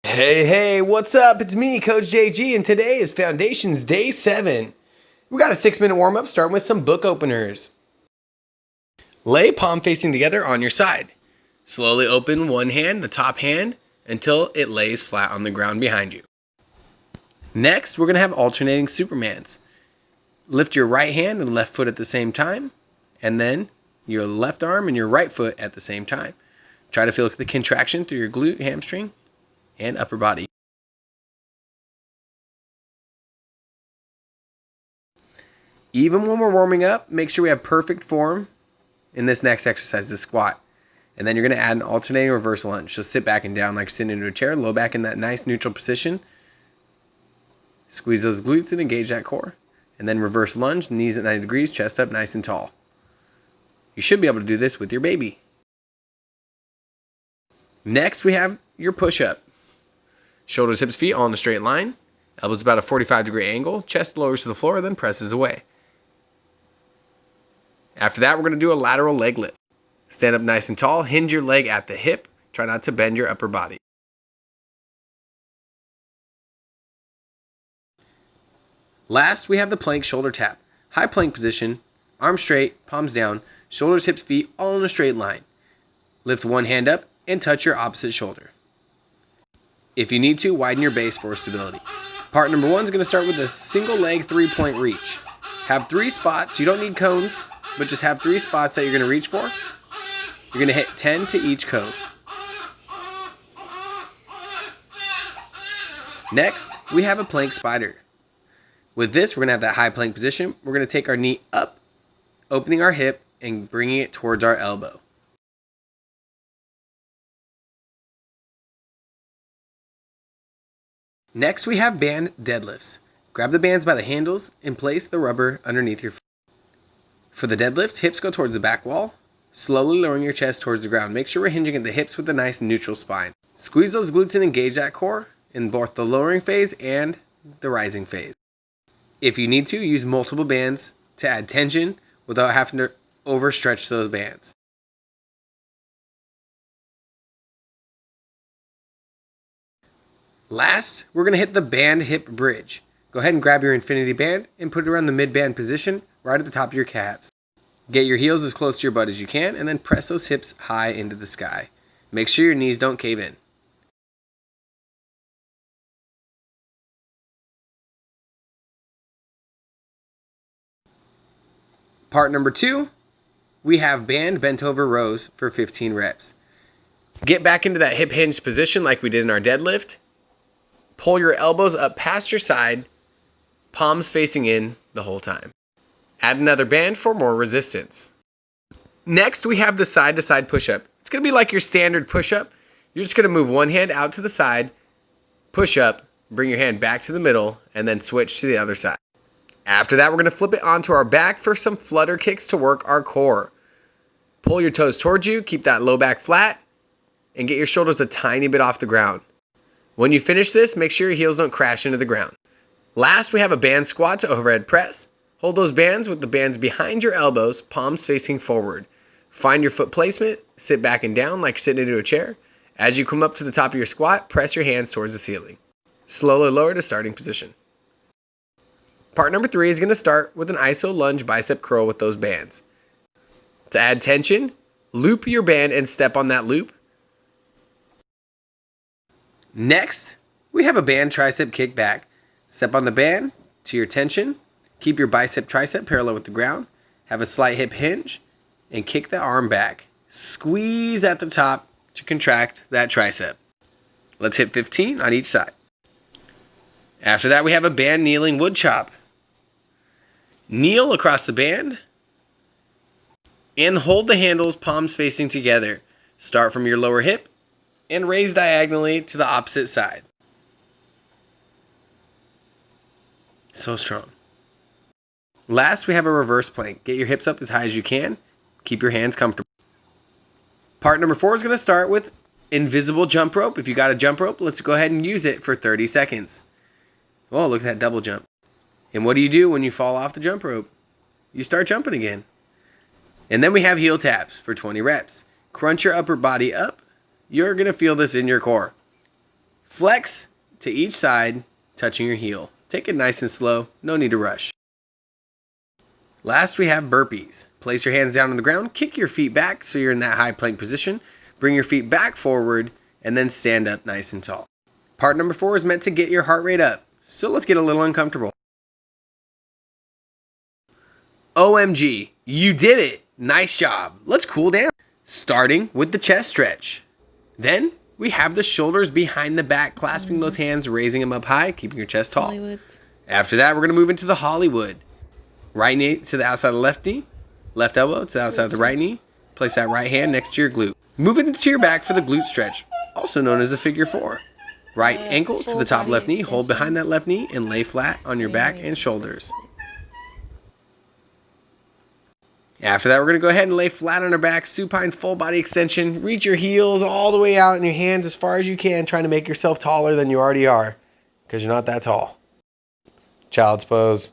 Hey, what's up? It's me, Coach JG, and today is Foundations Day 7. We got a 6-minute warm up starting with some book openers. Lay palm facing together on your side. Slowly open one hand, the top hand, until it lays flat on the ground behind you. Next, we're going to have alternating Supermans. Lift your right hand and left foot at the same time, and then your left arm and your right foot at the same time. Try to feel the contraction through your glute, hamstring, and upper body. Even when we're warming up, make sure we have perfect form in this next exercise, the squat. And then you're going to add an alternating reverse lunge. So sit back and down like you're sitting into a chair, low back in that nice neutral position. Squeeze those glutes and engage that core. And then reverse lunge, knees at 90 degrees, chest up nice and tall. You should be able to do this with your baby. Next, we have your push-up. Shoulders, hips, feet all in a straight line. Elbows about a 45-degree angle. Chest lowers to the floor, then presses away. After that, we're going to do a lateral leg lift. Stand up nice and tall. Hinge your leg at the hip. Try not to bend your upper body. Last, we have the plank shoulder tap. High plank position. Arms straight, palms down. Shoulders, hips, feet all in a straight line. Lift one hand up and touch your opposite shoulder. If you need to, widen your base for stability. Part number 1 is going to start with a single leg 3-point reach. Have 3 spots. You don't need cones, but just have 3 spots that you're going to reach for. You're going to hit 10 to each cone. Next, we have a plank spider. With this, we're going to have that high plank position. We're going to take our knee up, opening our hip, and bringing it towards our elbow. Next, we have band deadlifts. Grab the bands by the handles and place the rubber underneath your foot. For the deadlift, hips go towards the back wall, slowly lowering your chest towards the ground. Make sure we're hinging at the hips with a nice neutral spine. Squeeze those glutes and engage that core in both the lowering phase and the rising phase. If you need to, use multiple bands to add tension without having to overstretch those bands. Last, we're going to hit the band hip bridge. Go ahead and grab your infinity band and put it around the mid-band position right at the top of your calves. Get your heels as close to your butt as you can and then press those hips high into the sky. Make sure your knees don't cave in. Part number 2, we have band bent over rows for 15 reps. Get back into that hip hinge position like we did in our deadlift. Pull your elbows up past your side, palms facing in the whole time. Add another band for more resistance. Next, we have the side-to-side push-up. It's going to be like your standard push-up. You're just going to move one hand out to the side, push up, bring your hand back to the middle, and then switch to the other side. After that, we're going to flip it onto our back for some flutter kicks to work our core. Pull your toes towards you, keep that low back flat, and get your shoulders a tiny bit off the ground. When you finish this, make sure your heels don't crash into the ground. Last, we have a band squat to overhead press. Hold those bands with the bands behind your elbows, palms facing forward. Find your foot placement, sit back and down like sitting into a chair. As you come up to the top of your squat, press your hands towards the ceiling. Slowly lower to starting position. Part number 3 is going to start with an iso lunge bicep curl with those bands. To add tension, loop your band and step on that loop. Next, we have a band tricep kick back. Step on the band to your tension. Keep your bicep tricep parallel with the ground. Have a slight hip hinge and kick the arm back. Squeeze at the top to contract that tricep. Let's hit 15 on each side. After that, we have a band kneeling wood chop. Kneel across the band and hold the handles palms facing together. Start from your lower hip and raise diagonally to the opposite side. So strong. Last, we have a reverse plank. Get your hips up as high as you can. Keep your hands comfortable. Part number 4 is going to start with invisible jump rope. If you got a jump rope, let's go ahead and use it for 30 seconds. Oh, look at that double jump. And what do you do when you fall off the jump rope? You start jumping again. And then we have heel taps for 20 reps. Crunch your upper body up. You're going to feel this in your core. Flex to each side, touching your heel. Take it nice and slow, no need to rush. Last, we have burpees. Place your hands down on the ground, kick your feet back so you're in that high plank position. Bring your feet back forward, and then stand up nice and tall. Part number 4 is meant to get your heart rate up, so let's get a little uncomfortable. OMG, you did it! Nice job. Let's cool down. Starting with the chest stretch. Then we have the shoulders behind the back, clasping those hands, raising them up high, keeping your chest tall. Hollywood. After that, we're going to move into the Hollywood. Right knee to the outside of the left knee. Left elbow to the outside of the right knee. Place that right hand next to your glute. Move it into your back for the glute stretch, also known as a figure 4. Right ankle to the top left knee. Hold behind that left knee and lay flat on your back and shoulders. After that, we're going to go ahead and lay flat on our back, supine full body extension. Reach your heels all the way out in your hands as far as you can, trying to make yourself taller than you already are, because you're not that tall. Child's pose.